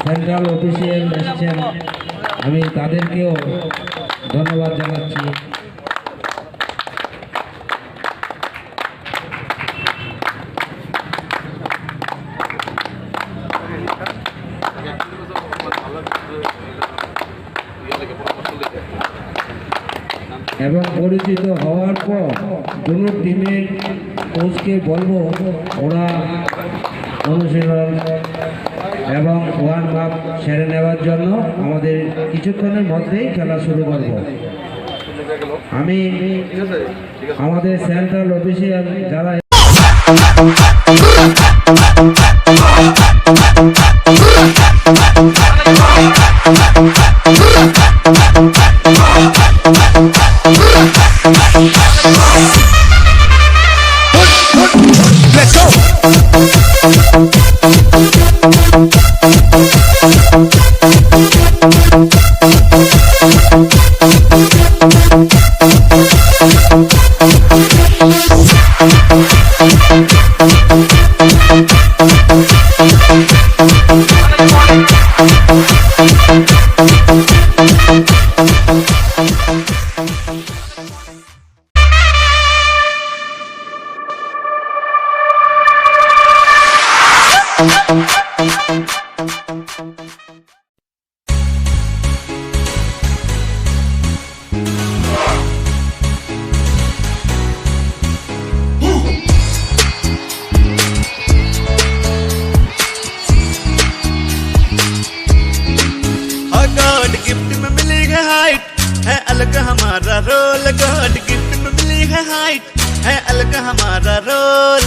Central official এসেছেন, আমি তাদেরকেও ধন্যবাদ জানাচ্ছি। এবং পরিচিত হওয়ার পর দুটো টিমের কোচকে বলবো ওরা অনুশীলন এবং ওয়ার্ম আপ সেরে নেওয়ার জন্য আমাদের কিছুক্ষণের মধ্যেই খেলা শুরু করব। আমি আমাদের সেন্ট্রাল অফিসিয়াল যারা Let's go! गिफ्ट में मिली है हाइट, है अलग हमारा रोल। गॉड गिफ्ट में मिली है हाइट, है अलग हमारा रोल।